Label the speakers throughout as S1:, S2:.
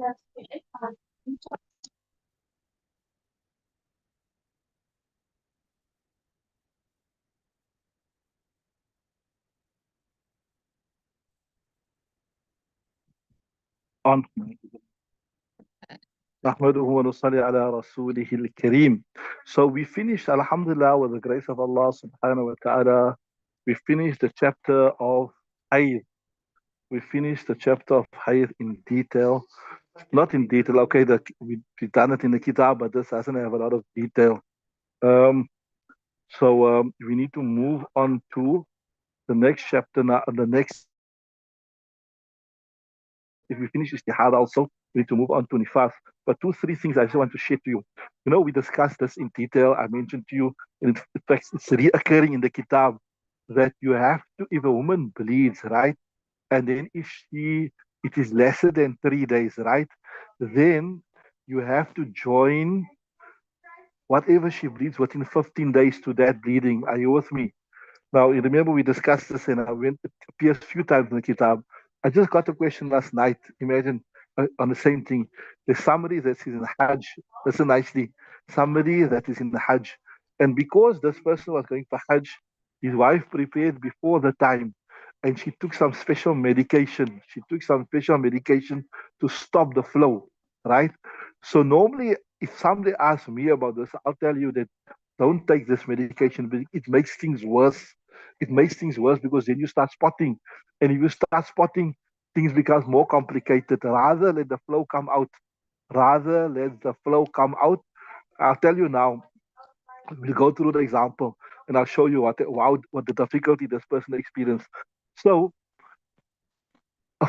S1: On. نحمده ونصلي على رسوله الكريم. So we finished, Alhamdulillah, with the grace of Allah subhanahu wa ta'ala. We finished the chapter of Hayd. We finished the chapter of Hayd in detail. Not in detail, okay, we've done it in the kitab, but this doesn't have a lot of detail. So we need to move on to the next chapter now. The next, if we finish Istihada also, we need to move on to Nifas. But 3 things I just want to share to you. You know, we discussed this in detail. I mentioned to you, and in fact, it's reoccurring in the kitab that you have to, if a woman bleeds, right? And then if it is lesser than 3 days, right? Then you have to join whatever she bleeds within 15 days to that bleeding. Are you with me? Now, you remember we discussed this and it appears a few times in the kitab. I just got a question last night. Imagine on the same thing. There's somebody that is in Hajj. Listen nicely. Somebody that is in the Hajj. And because this person was going for Hajj, his wife prepared before the time. And she took some special medication. She took some special medication to stop the flow, right? So normally, if somebody asks me about this, I'll tell you that don't take this medication, but it makes things worse. It makes things worse because then you start spotting. And if you start spotting, things become more complicated. Rather let the flow come out. Rather let the flow come out. I'll tell you now, we'll go through the example and I'll show you what the difficulty this person experienced. So a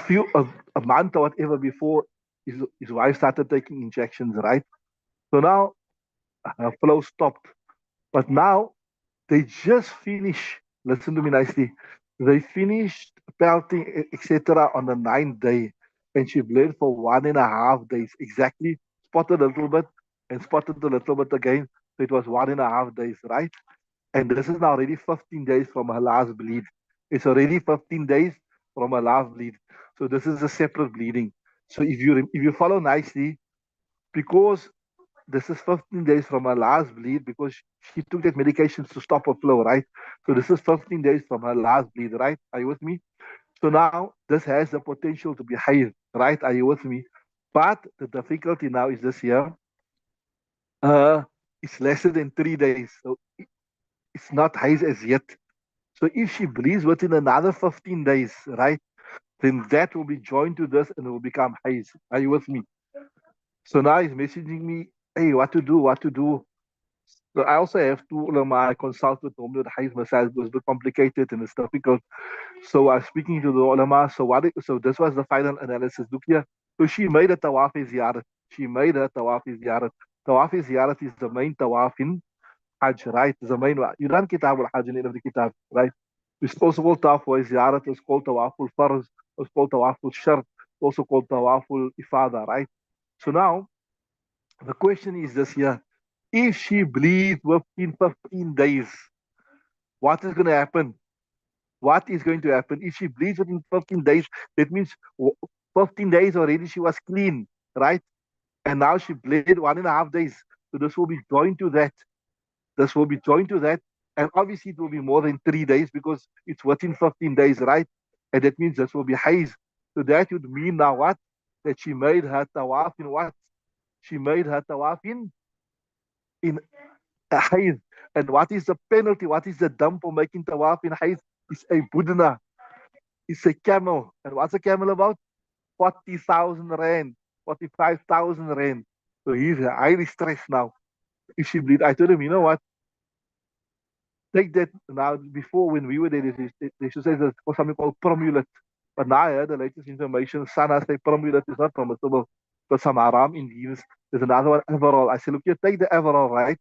S1: month or whatever before his wife started taking injections, right? So now her flow stopped. But now they just finished, listen to me nicely, they finished pelting, etc. on the 9th day. And she bled for 1.5 days exactly, spotted a little bit and spotted a little bit again. So it was 1.5 days, right? And this is now already 15 days from her last bleed. It's already 15 days from her last bleed. So this is a separate bleeding. So if you follow nicely, because this is 15 days from her last bleed, because she took that medication to stop her flow, right? So this is 15 days from her last bleed, right? Are you with me? So now this has the potential to be higher, right? Are you with me? But the difficulty now is this here. It's lesser than 3 days. So it's not high as yet. So if she bleeds within another 15 days, right, then that will be joined to this and it will become haze. Are you with me? So now he's messaging me, hey, what to do, what to do. So I also have to ulama, I consult with them. The haze massage was a bit complicated and it's difficult. So I was speaking to the ulama. So this was the final analysis. Look here. So she made a tawaf ziyarat. She made a tawaf ziyarat. Tawaf ziyarat is the main tawaf in Hajj, right? The main one. You done Kitab al-Hajj in the end of the Kitab, right? It's also called Tawaf wa Ziyarat, it's called Tawaf al-Farz, it's called Tawaf al-Shart, also called Tawaf al-Ifada, right? So now, the question is this here. If she bleeds within 15 days, what is going to happen? What is going to happen? If she bleeds within 15 days, that means 15 days already she was clean, right? And now she bled 1.5 days. So this will be joined to that. This will be joined to that. And obviously it will be more than 3 days because it's within 15 days, right? And that means this will be haze. So that would mean now what? That she made her tawaf in what? She made her tawaf in a haze. And what is the penalty? What is the dump for making tawaf in haze? It's a budna. It's a camel. And what's a camel about? 40,000 rand, 45,000 rand. So he's highly stressed now. If she bleed, I told him, you know what? Take that now. Before when we were there, they should say there's something called promulet. But now I heard the latest information. Sana say promulet is not permissible. But some haram in these. There's another one, overall. I said, look, you take the overall, right?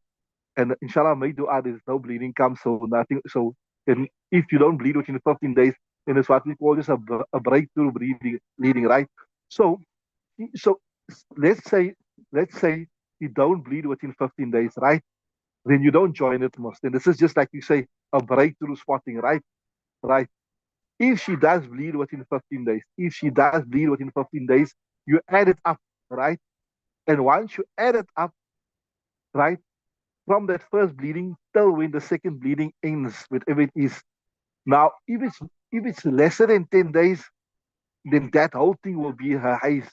S1: And inshallah, may dua, there's no bleeding comes, so nothing. So and if you don't bleed within 15 days, then it's what we call just a breakthrough bleeding, right? So, so let's say, let's say you don't bleed within 15 days, right? Then you don't join it most. And this is just like you say, a breakthrough spotting, right? Right. If she does bleed within 15 days, if she does bleed within 15 days, you add it up, right? And once you add it up, right, from that first bleeding till when the second bleeding ends, whatever it is. Now, if it's lesser than 10 days, then that whole thing will be her highest.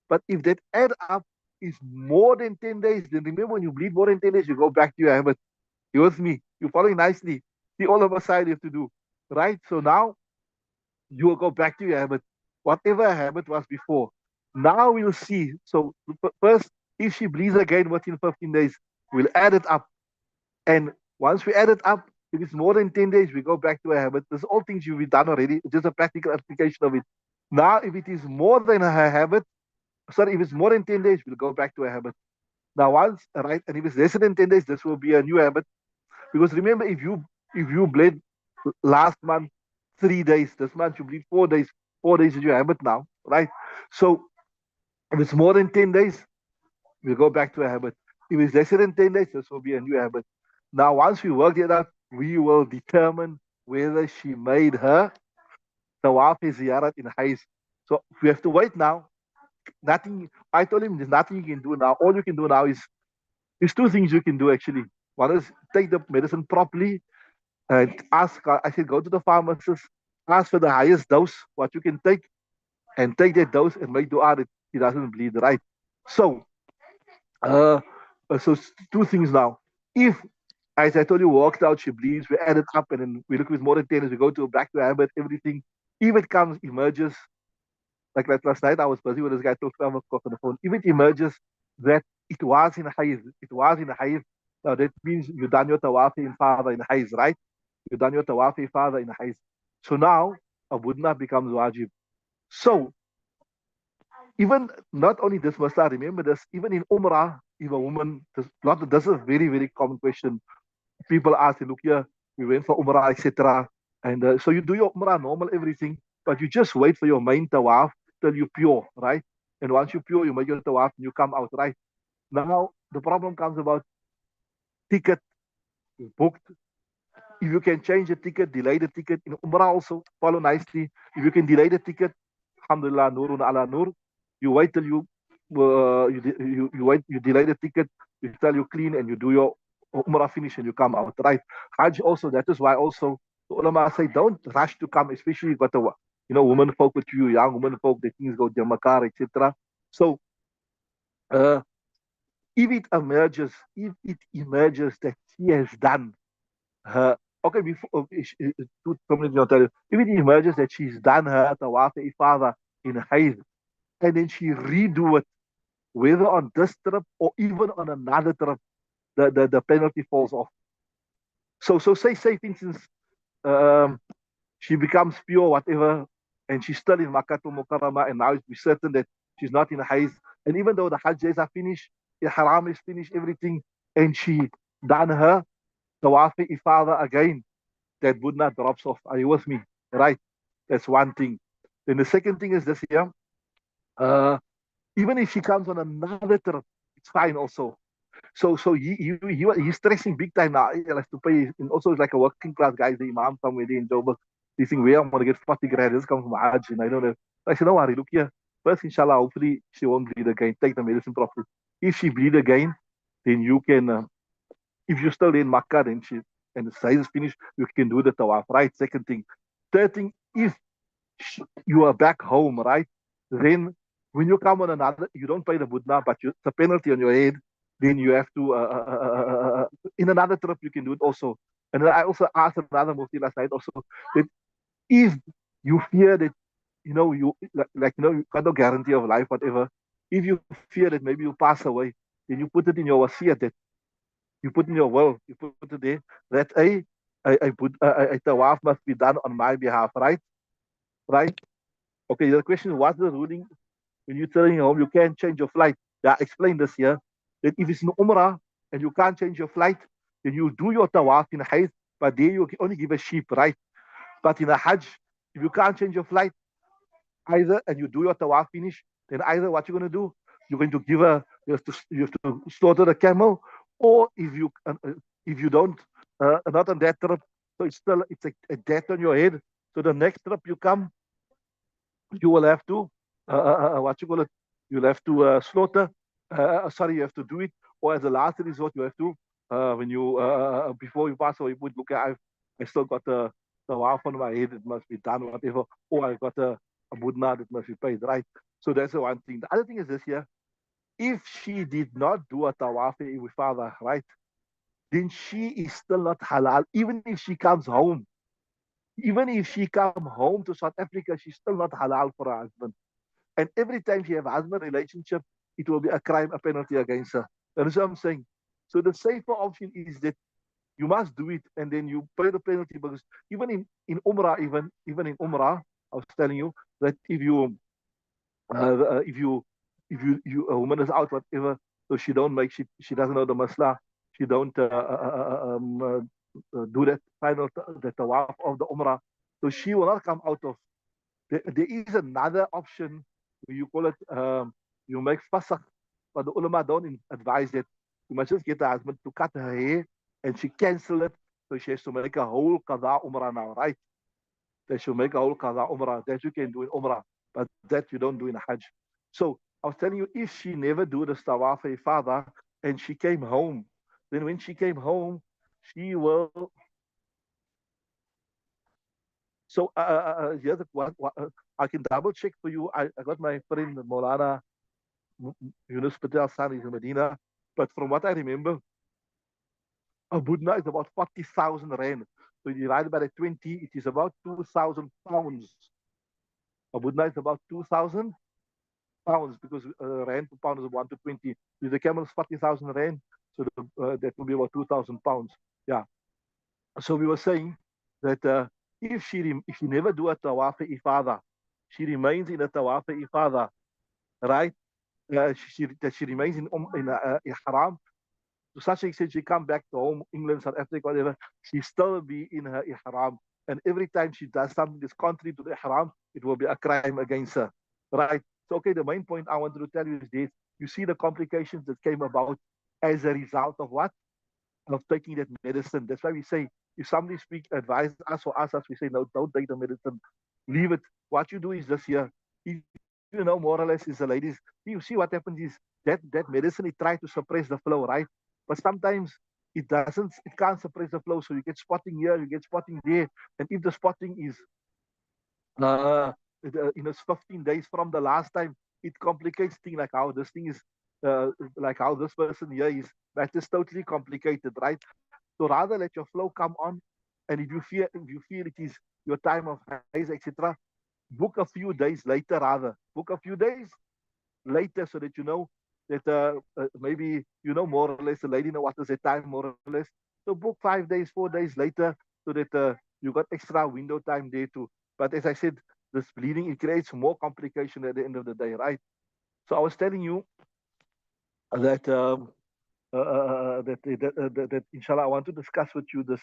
S1: But if that add up is more than 10 days, then remember when you bleed more than 10 days, you go back to your habit. You with me? You're following nicely. See all of a side you have to do, right? So now you will go back to your habit, whatever habit was before. Now we'll see. So first, if she bleeds again within 15 days, we'll add it up. And once we add it up, if it's more than 10 days, we go back to a habit. There's all things you've done already. It's just a practical application of it. Now, if it is more than a habit, sorry, if it's more than 10 days, we'll go back to a habit. Now, once, right, and if it's less than 10 days, this will be a new habit. Because remember, if you bled last month 3 days, this month you bleed 4 days. 4 days is your habit now, right? So if it's more than 10 days, we'll go back to a habit. If it's less than 10 days, this will be a new habit. Now, once we work it out, we will determine whether she made her tawaf ziyarat in Hajj. So we have to wait now. Nothing. I told him there's nothing you can do now. All you can do now is there's two things you can do actually. One is take the medicine properly and ask. I said go to the pharmacist, ask for the highest dose what you can take, and take that dose and make dua that he doesn't bleed. Right. So, uh, so two things now. If as I told you, we walked out, she bleeds, we add it up, and then we look with more than 10 as we go to back to habit, everything. If it comes, emerges, like last night, I was busy with this guy talking about on the phone. If it emerges that it was in Hayz, it was in Hayz, now that means you done your tawaf in father in Hayz, right? You done your tawaf in father in Hayz. So now, a budna becomes wajib. So, even not only this, Masta, remember this, even in Umrah, if a woman, this is a very, very common question. People ask, look here, we went for Umrah, etc. And so you do your Umrah normal, everything, but you just wait for your main tawaf till you're pure, right? And once you're pure, you make your tawaf and you come out, right? Now, the problem comes about ticket booked. If you can change the ticket, delay the ticket. In Umrah also, follow nicely. If you can delay the ticket, alhamdulillah, nurun ala nur. You wait till you wait, you delay the ticket, you tell you clean and you do your Umrah finish and you come out, right? Hajj also, that is why also the ulama say don't rush to come, especially you got the women folk with you, young women folk, the things go jamakar, etc. So uh, if it emerges that she has done her okay before two minutes I'll tell you, if it emerges that she's done her tawaf ifada in Hayd and then she redo it whether on this trip or even on another trip, the penalty falls off. So say for instance, um, she becomes pure, whatever, and she's still in Makkah to Mukarramah, and now we're certain that she's not in Hajj. And even though the Hajj days are finished, the Haram is finished, everything, and she done her Tawaf Ifada again, that would not drops off. Are you with me? Right? That's one thing. Then the second thing is this here. Uh, even if she comes on another trip, it's fine also. So he's stressing big time now. He has to pay, and also it's like a working class guy, the imam somewhere there in Joburg. He's saying, where I'm gonna get 40 grand. This comes from Hajj, and I don't know. I said, no worry, look here. First, inshallah, hopefully she won't bleed again. Take the medicine properly. If she bleed again, then you can. If you're still in Makkah, then and the size is finished, you can do the tawaf. Right. Second thing. Third thing, if you are back home, right? Then when you come on another, you don't pay the budna, but it's a penalty on your head. Then you have to, in another trip, you can do it also. And then I also asked another mufti last night also that if you fear that, you you got no guarantee of life, whatever, if you fear that maybe you pass away, then you put it in your wasiyat, that you put in your will, you put it there, that a tawaf must be done on my behalf, right? Right? Okay, the question is, what's the ruling when you're telling home you can't change your flight? Yeah, explain this here. That if it's in Umrah and you can't change your flight, then you do your tawaf in Hajj, but there you only give a sheep, right? But in a Hajj, if you can't change your flight, either and you do your tawaf finish, then either what you're going to do, you're going to you have to slaughter the camel, or if you don't, not on that trip, so it's a debt on your head. So the next trip you come, you will have to what you call it. you'll have to slaughter. Sorry, you have to do it. Or as a last resort, you have to, when you, before you pass away, you would look at, I still got the tawaf on my head, it must be done, whatever. Or I got a budna that must be paid, right? So that's the one thing. The other thing is this here. If she did not do a tawaf with father, right, then she is still not halal, even if she comes home. Even if she come home to South Africa, she's still not halal for her husband. And every time she have a husband relationship, it will be a crime, a penalty against her. That's what I'm saying. So the safer option is that you must do it and then you pay the penalty, because even in Umrah, even in Umrah, I was telling you that if you you a woman is out whatever, so she don't make she doesn't know the masla, she don't do that final the tawaf of the Umrah, so she will not come out of. There is another option where you call it you make fasakh, but the ulama don't advise that. You must just get the husband to cut her hair and she cancel it, so she has to make a whole qada Umrah now, right? They should make a whole qada Umrah. That you can do in Umrah, but that you don't do in Hajj. So I was telling you, if she never do the tawaf father and she came home, then when she came home, she will. So here's what I can double check for you. I got my friend Molana Yunus Patel son is in Medina, but from what I remember, a budna is about 40,000 rand. So you divide by the 20, it is about 2,000 pounds. A budna is about 2,000 pounds, because rand per pound is 1 to 20. If the camel is 40,000 rand, so that will be about 2,000 pounds. Yeah. So we were saying that if she never do a tawaf ifada, she remains in a tawaf ifada, right? That she remains in ihram. To such an extent, she come back to home, England, South Africa, whatever, she still be in her ihram. And every time she does something that's contrary to the ihram, it will be a crime against her, right? So, okay, the main point I wanted to tell you is this. You see the complications that came about as a result of what? Of taking that medicine. That's why we say, if somebody advise us or ask us, we say, no, don't take the medicine. Leave it. What you do is this here. If you know, more or less, is the ladies, you see what happens is that medicine, it tries to suppress the flow, right? But sometimes it can't suppress the flow. So you get spotting here, you get spotting there. And if the spotting is uh, 15 days from the last time, it complicates things like how this thing is, like how this person here is. That is totally complicated, right? So rather let your flow come on, and if you feel it is your time of haze, etc., book a few days later. Rather book a few days later, so that you know that maybe you know more or less the lady know what is the time more or less. So book 5 days, 4 days later, so that you got extra window time there too. But as I said, this bleeding, it creates more complication at the end of the day, right? So I was telling you that that inshallah I want to discuss with you this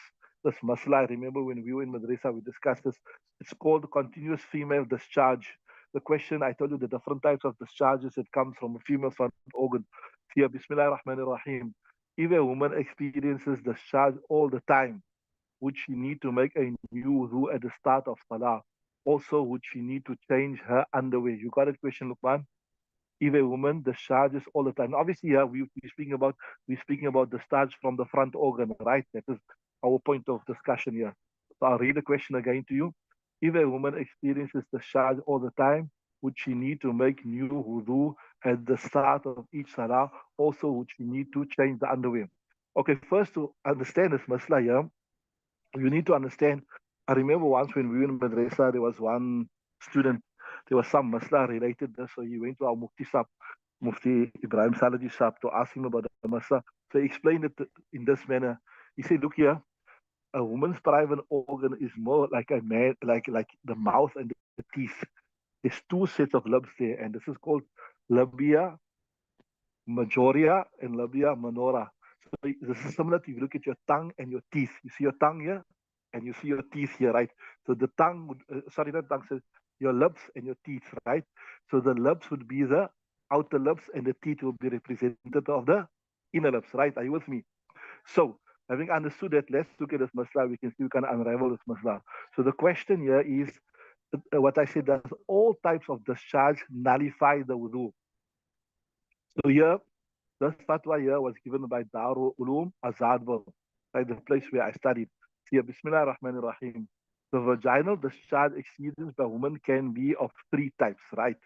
S1: masla. I remember when we were in madrasa, we discussed this. It's called continuous female discharge. The question, I told you the different types of discharges that comes from a female front organ. Here, Bismillah ar-Rahman ar-Rahim. If a woman experiences discharge all the time, would she need to make a new wudu at the start of salah? Also, would she need to change her underwear? You got that question, Lukman? If a woman discharges all the time. Obviously, yeah, we're speaking about discharge from the front organ, right? That is our point of discussion here. So I'll read the question again to you. If a woman experiences discharge all the time, would she need to make new wudu at the start of each salah? Also, would she need to change the underwear? Okay, first to understand this masla here, you need to understand. I remember once when we were in madrasa, there was one student, there was some masla related this, so he went to our Mufti Sab, Mufti Ibrahim Salaji Sab, to ask him about the masla. So he explained it in this manner. He said, look here, a woman's private organ is more like a man, like the mouth and the teeth. There's two sets of lips there, and this is called labia majoria and labia minora. So this is similar to, if you look at your tongue and your teeth. You see your tongue here and you see your teeth here, right? So the tongue would, sorry, not tongue, says your lips and your teeth, right? So the lips would be the outer lips and the teeth will be representative of the inner lips, right? Are you with me? So having understood that, let's look at this masla. We can see we can unravel this masla. So the question here is what I said, does all types of discharge nullify the wudu? So here, this fatwa here was given by Darul Ulum Azadville, like the place where I studied. Here, Bismillah ar-Rahman ar-Rahim. The vaginal discharge exceedance by women can be of three types, right?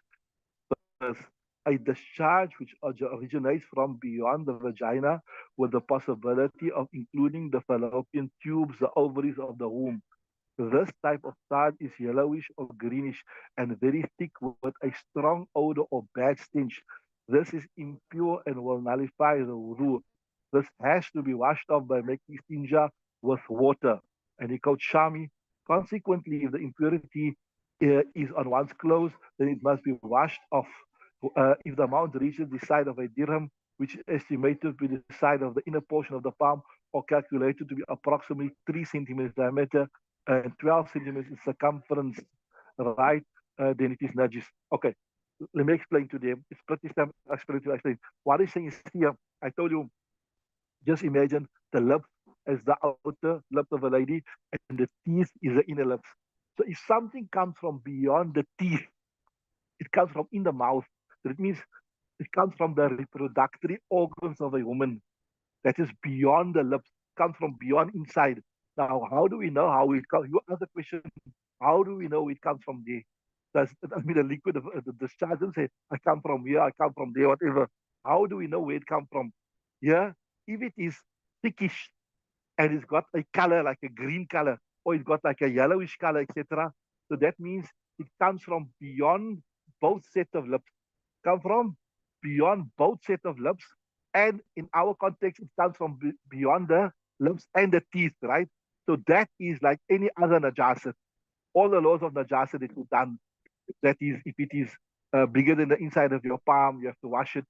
S1: First, a discharge which originates from beyond the vagina with the possibility of including the fallopian tubes, the ovaries of the womb. This type of starch is yellowish or greenish and very thick with a strong odor or bad stench. This is impure and will nullify the wudu. This has to be washed off by making istinja with water. And he called Shami. Consequently, if the impurity is on one's clothes, then it must be washed off. If the amount reaches the side of a dirham, which is estimated to be the side of the inner portion of the palm, or calculated to be approximately 3 centimeters diameter and 12 centimeters in circumference, right? Then it is najis. Okay, let me explain to them. It's pretty simple to explain. What he's saying is here, I told you, just imagine the lips as the outer lips of a lady and the teeth is the inner lips. So if something comes from beyond the teeth, it comes from in the mouth. That means it comes from the reproductory organs of a woman. That is beyond the lips, comes from beyond inside. Now, how do we know how it comes? You ask the question, how do we know it comes from there? I mean, the liquid, the discharge, doesn't say, I come from here, I come from there, whatever. How do we know where it comes from? Yeah, if it is thickish and it's got a color like a green color, or it's got like a yellowish color, etc., so that means it comes from beyond both sets of lips, come from beyond both set of lips. And in our context, it comes from beyond the lips and the teeth, right? So that is like any other najasat. All the laws of najasat that you've done, that is, if it is bigger than the inside of your palm, you have to wash it.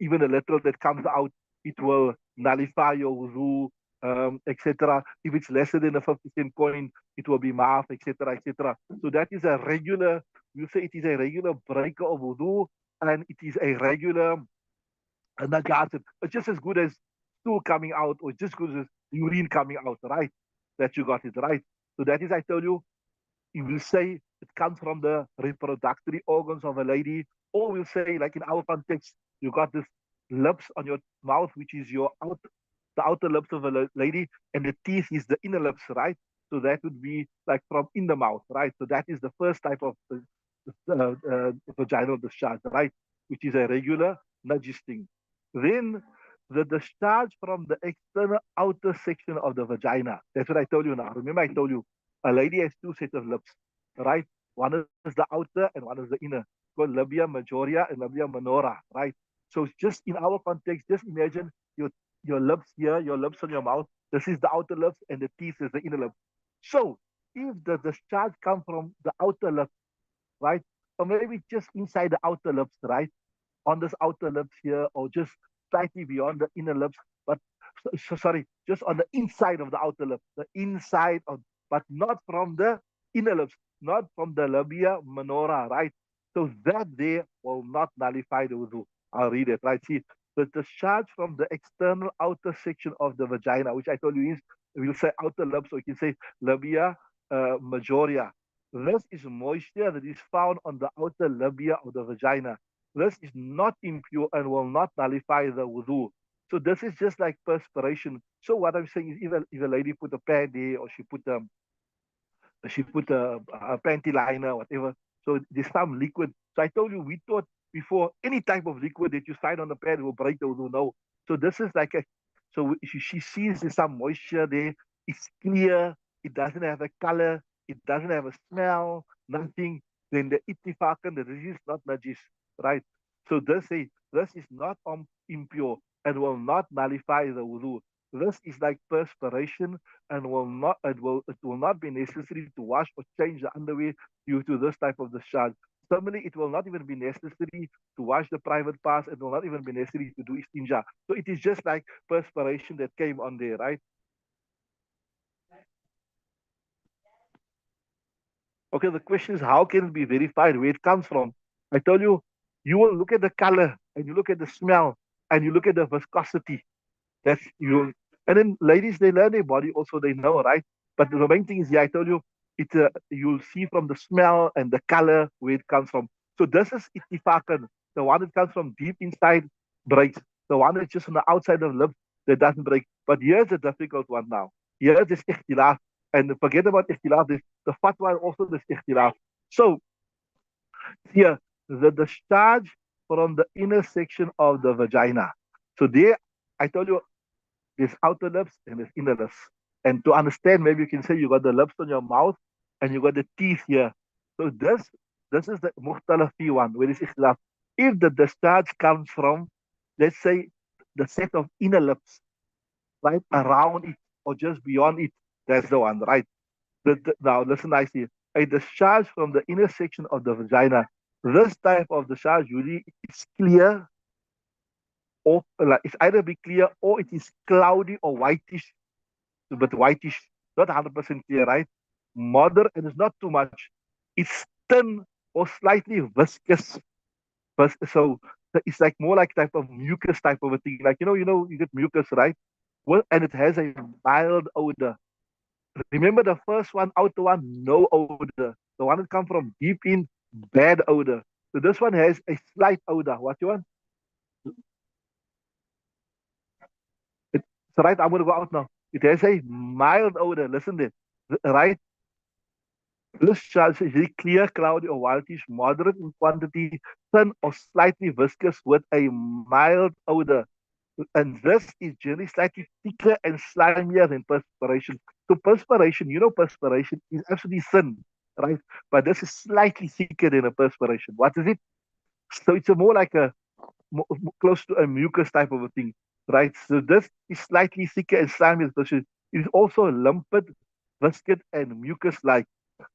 S1: Even a little that comes out, it will nullify your wuzu, etc. If it's lesser than a 50-cent coin, it will be maaf, etc., etc. So that is a regular, you say it is a regular breaker of wudu, and it is a regular najasa. It's just as good as stool coming out, or just as good as urine coming out, right? That you got it right. So that is, I tell you, you will say it comes from the reproductory organs of a lady, or we'll say, like in our context, you got this lips on your mouth, which is the outer lips of a lady, and the teeth is the inner lips, right? So that would be like from in the mouth, right? So that is the first type of vaginal discharge, right? Which is a regular najis thing. Then the discharge from the external outer section of the vagina. That's what I told you now. Remember, I told you a lady has two sets of lips, right? One is the outer and one is the inner. Called labia majoria and labia minora, right? So just in our context, just imagine your lips here, your lips on your mouth. This is the outer lips, and the teeth is the inner lip. So if the discharge comes from the outer lip, right, or maybe just inside the outer lips, right, on this outer lips here, or just slightly beyond the inner lips, but sorry, just on the inside of the outer lip, the inside of, but not from the inner lips, not from the labia minora, right? So that there will not nullify the wudu. I'll read it, right? See, the discharge from the external outer section of the vagina, which I told you is, we'll say outer lips, or you can say labia majoria. This is moisture that is found on the outer labia of the vagina. This is not impure and will not nullify the wudu. So this is just like perspiration. So what I'm saying is, if a lady put a pad there, or she put a panty liner, whatever. So there's some liquid. So I told you, we thought before any type of liquid that you slide on the pad will break the wudu. No. So this is like a, so she sees there's some moisture there. It's clear. It doesn't have a color. It doesn't have a smell. Nothing. Then the ittifakan, that this is not najis, right? So this is not impure and will not nullify the wudu. This is like perspiration, and it will not be necessary to wash or change the underwear due to this type of discharge. Similarly, it will not even be necessary to wash the private parts. It will not even be necessary to do istinja. So it is just like perspiration that came on there, right? Okay, the question is, how can it be verified where it comes from? I told you, you will look at the color, and you look at the smell, and you look at the viscosity. That's you. And then ladies, they learn their body also, they know, right? But the main thing is, yeah, I told you, you'll see from the smell and the color where it comes from. So this is ittifakan, the one that comes from deep inside. breaks. The one that's just on the outside of the lips that doesn't break. But here's the difficult one now. Here's this ikhtilaf. And forget about ikhtilaf. This, the fatwa also this ikhtilaf. So here, the discharge from the inner section of the vagina. So there, I told you, there's outer lips and there's inner lips. And to understand, maybe you can say you got the lips on your mouth and you got the teeth here. So this is the muhtalafi one, where it's ikhtilaf. If the discharge comes from, let's say, the set of inner lips, right, around it or just beyond it, that's the one, right? Now, listen nicely. A discharge from the inner section of the vagina. This type of discharge usually is clear, or like it's either be clear or it is cloudy or whitish, but whitish, not 100% clear, right? Moderate, and it's not too much. It's thin or slightly viscous. So it's like more like type of mucus type of a thing. Like you get mucus, right? Well, and it has a mild odor. Remember the first one, outer one, no odor. The one that comes from deep in, bad odor. So this one has a slight odor. What you want? So right, I'm gonna go out now. It has a mild odor. Listen to it. Right? This charge is really clear, cloudy, or whitish, moderate in quantity, thin or slightly viscous with a mild odor. And this is generally slightly thicker and slimier than perspiration. So perspiration, perspiration is absolutely thin, right? But this is slightly thicker than a perspiration. What is it? So it's a more like a close to a mucus type of a thing, right? So this is slightly thicker and slimier. It is also limpid, viscous, and mucus-like.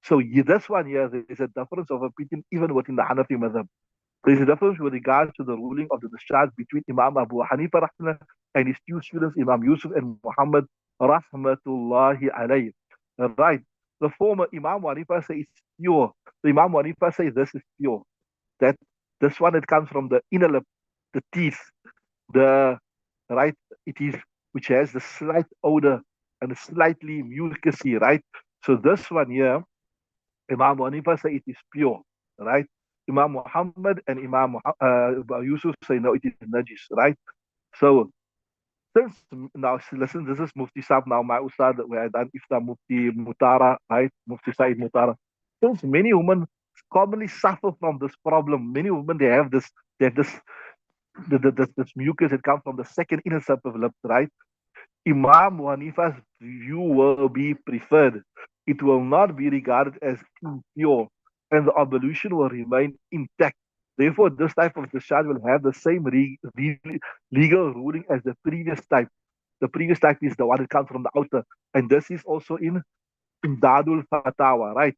S1: So this one here, there is a difference of opinion even within the Hanafi madhab. There is a difference with regards to the ruling of the discharge between Imam Abu Hanifa and his two students, Imam Yusuf and Muhammad rahmatullahi alayhi. Right. The former Imam Hanifa says it's pure. The Imam Hanifa says this is pure. That this one that comes from the inner lip, the teeth, the right, it is which has the slight odor and slightly mucousy, right? So this one here, Imam Hanifa say it is pure, right? Imam Muhammad and Imam Yusuf say no, it is najis, right? So since now, listen, this is Mufti Saab now, my Ustad, where I done Ifta Mufti Mutara, right? Mufti Said Mutara. Since many women commonly suffer from this problem, many women they have this mucus that comes from the second inner surface of lips, right? Imam Hanifa's view will be preferred. It will not be regarded as impure, and the ablution will remain intact. Therefore, this type of discharge will have the same legal ruling as the previous type. The previous type is the one that comes from the outer, and this is also in Dadul Fatawa, right?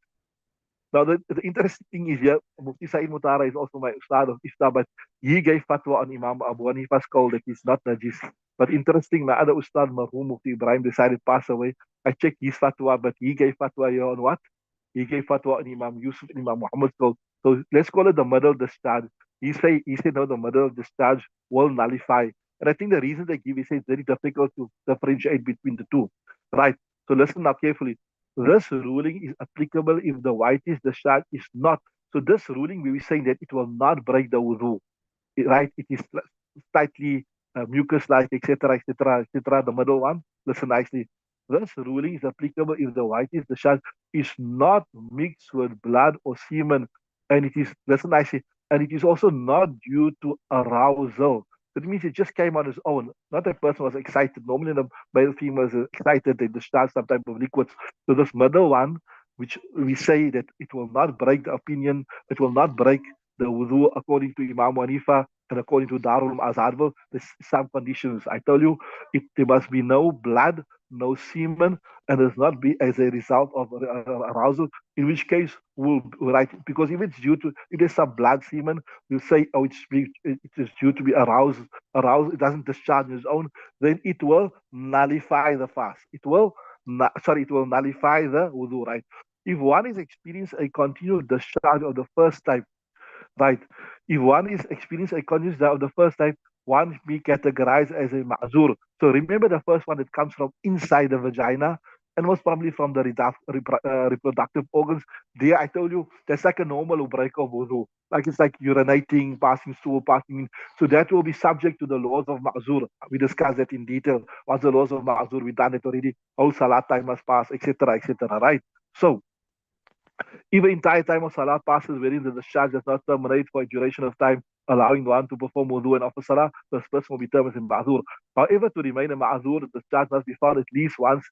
S1: Now, the interesting thing is here, Mufti Said Mutara is also my Ustad of Ifta, but he gave fatwa on Imam Abu Hanifa's call that he's not Najis. But interesting, my other Ustad, Marhum Mufti Ibrahim, decided to pass away. I checked his fatwa, but he gave fatwa here on what? He gave fatwa on Imam Yusuf and Imam Muhammad's call. So let's call it the middle discharge. He said no, the middle discharge will nullify. And I think the reason they give, he says it's very difficult to differentiate between the two. Right. So listen now carefully. This ruling is applicable if the whitish discharge is not. So this ruling, we were saying that it will not break the wudu, right? It is slightly mucus-like, etc., etc., etc. The middle one, listen nicely. This ruling is applicable if the whitish discharge is not mixed with blood or semen, and it is, listen nicely, and it is also not due to arousal. That means it just came on its own. Not a person was excited. Normally, the male females are excited, they discharge some type of liquids. So this middle one, which we say that it will not break the opinion, it will not break the wudu according to Imam Hanifa and according to Darul Azhar, there's some conditions. I tell you, there must be no blood, no semen, and does not be as a result of arousal. In which case, we'll write, because if it's due to, if there's some blood semen, we'll say, oh, it is due to be aroused, it doesn't discharge on its own, then it will nullify the fast. It will nullify the wudu, right? If one is experiencing a continued discharge of the first type, right? If one is experiencing a continuous discharge of the first type, one be categorized as a ma'zur. So remember the first one that comes from inside the vagina. and most probably from the reproductive organs. There, I told you, that's like a normal break of wudu. Like it's like urinating, passing stool, passing in. So that will be subject to the laws of ma'zur. We discussed that in detail. What's the laws of ma'zur? We've done it already. Whole salat time must pass, etc., etc. Right? So even entire time of salah passes wherein the discharge does not terminate for a duration of time, allowing one to perform wudu and offer salah, this person will be termed as a ma'zur. However, to remain a ma'zur, the discharge must be found at least once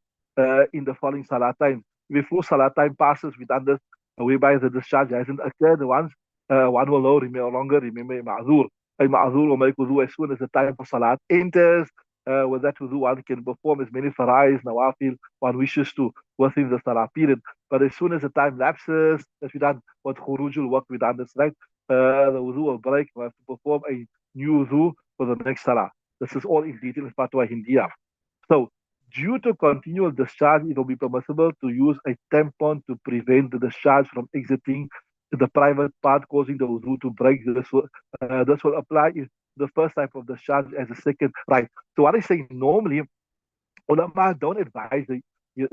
S1: in the following salah time. If full salah time passes without this, whereby the discharge hasn't occurred once, one will no longer remember a ma'zur. A ma'zur will make wudu as soon as the time for salat enters. With that wudu, one can perform as many farais, nawafil, one wishes to within the salah period. But as soon as the time lapses, as we done what khurujul work we done this right, the wudu will break. We have to perform a new wudu for the next salah. This is all in detail in Fatwa Hindiya. So, due to continual discharge, it will be permissible to use a tampon to prevent the discharge from exiting the private part, causing the wudu to break. This will apply if the first type of discharge as a second. Right. So, what I say normally, ulama don't advise the use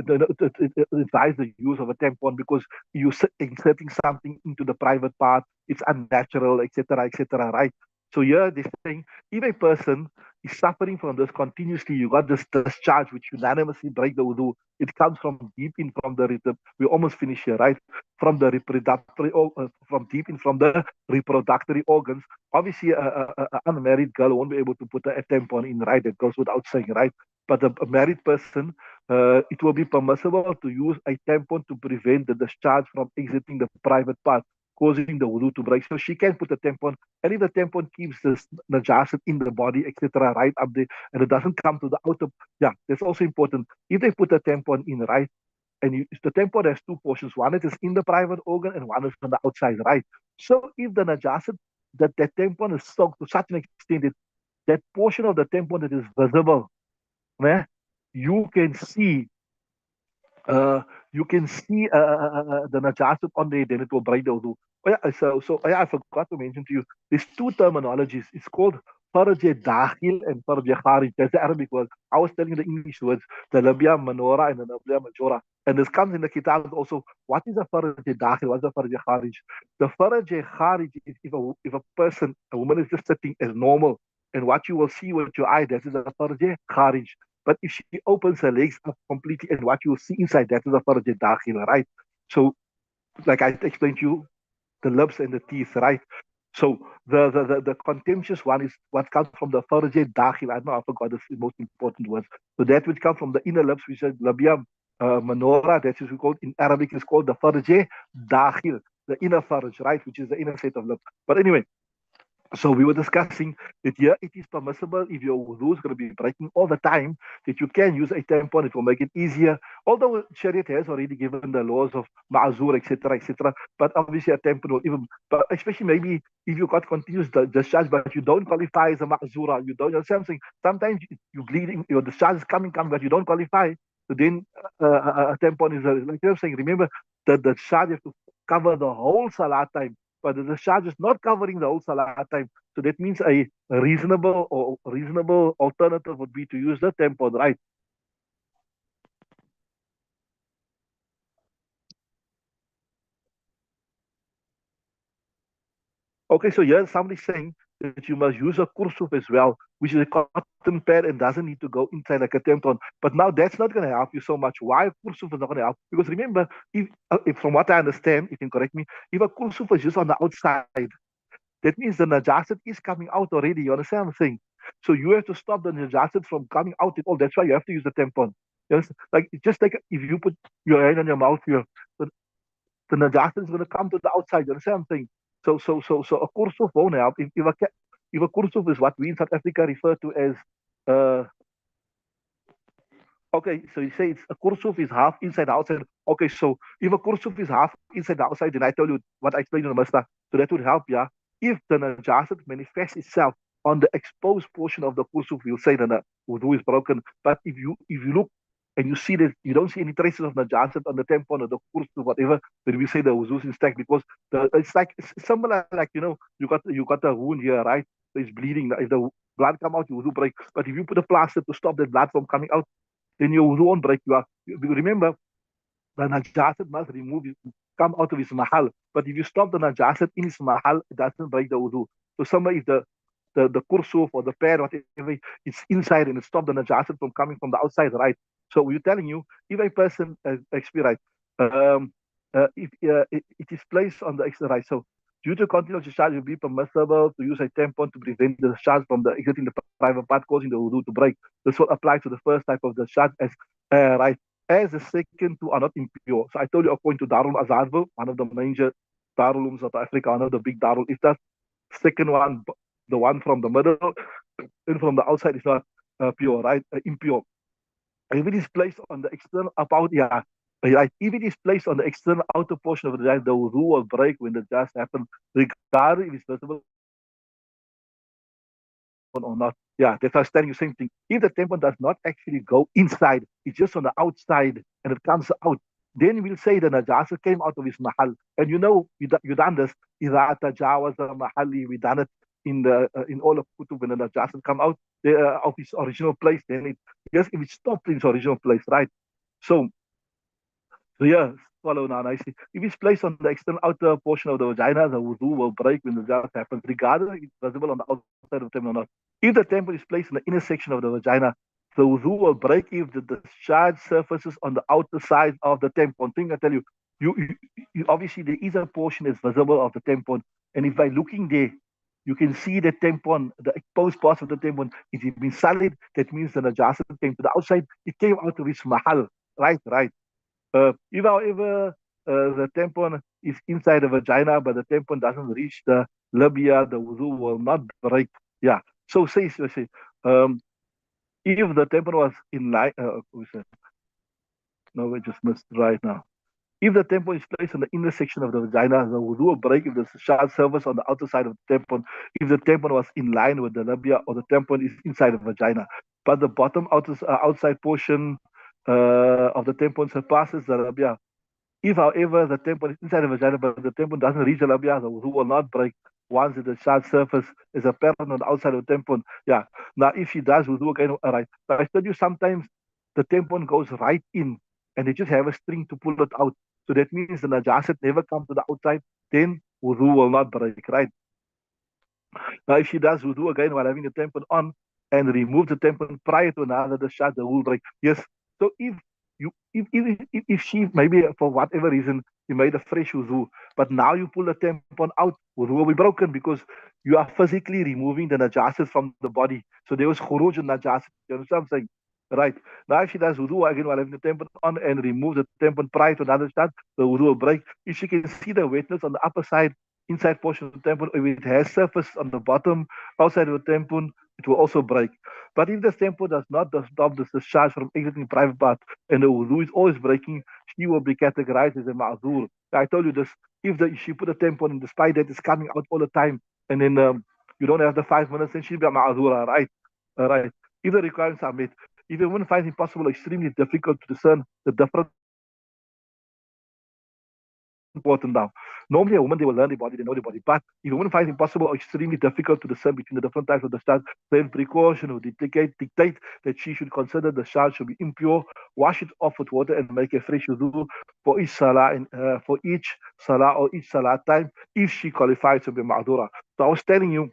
S1: of a tampon because you're inserting something into the private part. It's unnatural, etc., etc. Right? So here they're saying if a person is suffering from this continuously, you got this discharge which unanimously break the wudu. It comes from deep in from the we almost finish here, right? From the from deep in from the reproductory organs. Obviously, a unmarried girl won't be able to put a tampon in, right? That goes without saying, right? But a married person, it will be permissible to use a tampon to prevent the discharge from exiting the private part, causing the wudu to break. So she can put a tampon, and if the tampon keeps the najasat in the body, etc., right up there, and it doesn't come to the outer, yeah, that's also important. If they put a tampon in, right, and the tampon has two portions, one is in the private organ and one is on the outside, right? So if the najasat, that tampon is soaked to such an extent that that portion of the tampon that is visible, né? you can see uh, you can see the najasat on there, then it will break the wudu. Oh, yeah, I forgot to mention to you, there's two terminologies. It's called farj dakhil and farj kharij. That's the Arabic word. I was telling you the English words, the labia manora and the labia majora. And this comes in the kitab also. What is a farj dakhil? What's a farj kharij? The farj kharij is if a person, a woman is just sitting as normal, and what you will see with your eye, that is a farj kharij. But if she opens her legs up completely and what you see inside, that is a farj dakhil, right? So, like I explained to you, the lips and the teeth, right? So the contemptuous one is what comes from the farj dakhil. I know I forgot the most important words. So that which comes from the inner lips, which is labia manora, that is called in Arabic is called the farj dakhil, the inner farj, right? Which is the inner set of lips. But anyway, so we were discussing that here it is permissible if your wudu is going to be breaking all the time that you can use a tampon. It will make it easier. Although Shariat has already given the laws of ma'azur, etc., etc. But obviously a tampon will even, but especially maybe if you got continuous discharge, but you don't qualify as a ma'azura, you don't. You know something. Sometimes you bleeding, your discharge is coming, but you don't qualify. So then a tampon is like you're saying. Remember that the discharge have to cover the whole salat time, but the discharge is not covering the whole salah time. So that means a reasonable alternative would be to use the tampon, right? Okay, so here somebody saying that you must use a kursuf as well, which is a cotton pad and doesn't need to go inside like a tampon. But now that's not going to help you so much. Why kursuf is not going to help? Because remember, if from what I understand, you can correct me, if a kursuf is just on the outside, that means the najasat is coming out already. You understand what I'm saying? So you have to stop the najasat from coming out at all. That's why you have to use the tampon. Yes, like just like if you put your hand on your mouth here, the, the najasat is going to come to the outside. You understand what I'm saying? So a kursuf won't help. If a kursuf is what we in South Africa refer to as uh, okay, so you say it's a kursuf is half inside outside. Okay, so if a kursuf is half inside outside, then I tell you what I explained in the Masta. So that would help, yeah. If the najasat manifests itself on the exposed portion of the kursuf, we'll say that the wudu is broken. But if you look and you see that you don't see any traces of najasat on the tampon or the kursuf, whatever, then we say the wudu is intact because it's like it's similar like you got a wound here, right? So it's bleeding. If the blood come out, you wudu break. But if you put a plaster to stop that blood from coming out, then your wudu won't break. Remember, the najasat must come out of his mahal. But if you stop the najasat in his mahal, it doesn't break the wudu. So somebody, if the kursuf or the pad, whatever, it's inside and it stops the najasat from coming from the outside, right? So we're telling you, if a person experience, if it is placed on the extra right, so due to continuous discharge, it will be permissible to use a tampon to prevent the discharge from the exiting the private part, causing the wudu to break. This will apply to the first type of discharge as right, as the second two are not impure. So I told you, according to Darul Azhar, one of the major Darul of Africa, one of the big Darul Iftas, second one, the one from the middle and from the outside is not pure, right? Impure. If it is placed on the external about, yeah, right. If it is placed on the external outer portion of the jar, the wudu will break when the jar happens, regardless if it's visible or not. Yeah, that's why I was telling you the same thing. If the tampon does not actually go inside, it's just on the outside and it comes out, then we'll say the najasa came out of his mahal. And you know, you done this. إذا تجاوز محلي, we done it in all of kutub when the najasa come out of his original place. Then it, yes, if it stopped in its original place, right? So yeah, swallow now nicely. If it's placed on the external outer portion of the vagina, the wudu will break when the jar happens, regardless if it's visible on the outside of the temple or not. If the temple is placed in the inner section of the vagina, the wudu will break if the discharge surfaces on the outer side of the temple. One thing I tell you, obviously there is a portion that's visible of the tampon, and if by looking there, you can see the tampon, the exposed parts of the tampon. If it's been solid, that means the najasa came to the outside. It came out of its mahal, right, right. If, however, the tampon is inside the vagina, but the tampon doesn't reach the labia, the wudu will not break. Yeah. So say, if the tampon was in line, no, we just missed right now. If the tampon is placed in the inner section of the vagina, the wudu will break if the sharp surface on the outer side of the tampon, if the tampon was in line with the labia or the tampon is inside the vagina. But the bottom outside portion of the tampon surpasses the labia. If, however, the tampon is inside the vagina, but the tampon doesn't reach the labia, the wudu will not break once the sharp surface is apparent on the outside of the tampon. Yeah. Now, if she does wudu again, all right. But I told you sometimes the tampon goes right in and they just have a string to pull it out. So that means the najasat never comes to the outside, then wudu will not break, right? Now, if she does wudu again while having the tampon on and remove the tampon prior to another discharge, the wudu break. Yes. So if she maybe for whatever reason you made a fresh wudu, but now you pull the tampon out, wudu will be broken because you are physically removing the najasat from the body. So there was khuruj najasat. You understand what I'm saying? Right. Now if she does wudu again while having the tampon on and remove the tampon prior to another start, the wudu will break. If she can see the wetness on the upper side, inside portion of the tampon, if it has surface on the bottom, outside of the tampon, it will also break. But if the tampon does not stop the discharge from exiting private part and the wudu is always breaking, she will be categorized as a ma'zur. I told you this. If she put a tampon and despite that it's coming out all the time, and then you don't have the 5 minutes, then she'll be a ma'zura, right? Right. If the requirements are met. If a woman finds it impossible or extremely difficult to discern the different important now. Normally, a woman, they will learn the body, they know the body. But if a woman finds it impossible or extremely difficult to discern between the different types of discharge, then precaution will dictate that she should consider the discharge should be impure, wash it off with water, and make a fresh wudu for each salah and for each salah or each salah time if she qualifies to be ma'dura. So I was telling you,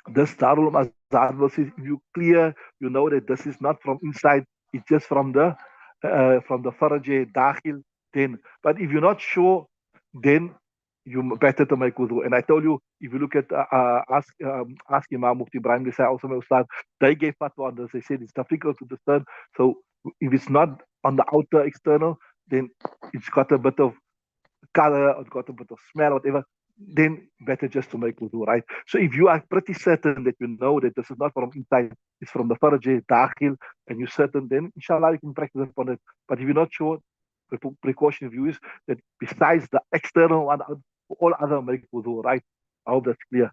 S1: this Darul Mazhar verse is you clear, you know that this is not from inside, it's just from the Faraj Dakhil. Then, but if you're not sure, then you better to make wudu. And I told you, if you look at ask Imam Mufti Ibrahim, they say also my Ustad, they gave fatwa on this. They said it's difficult to discern. So if it's not on the outer external, then it's got a bit of color or got a bit of smell, or whatever, then better just to make wudu, right? So if you are pretty certain that you know that this is not from inside, it's from the faraj, dakhil, and you're certain, then inshallah you can practice upon it. But if you're not sure, the precaution view is that besides the external one, all other make wudu, right? I hope that's clear.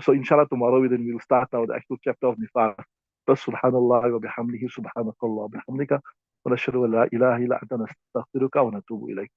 S1: So inshallah tomorrow then we'll start now the actual chapter of nifas. بس سبحان الله وبحمده سبحانك الله وبحمدك ونشهد أن لا إله إلا أنت نستغفرك ونتوب إليك.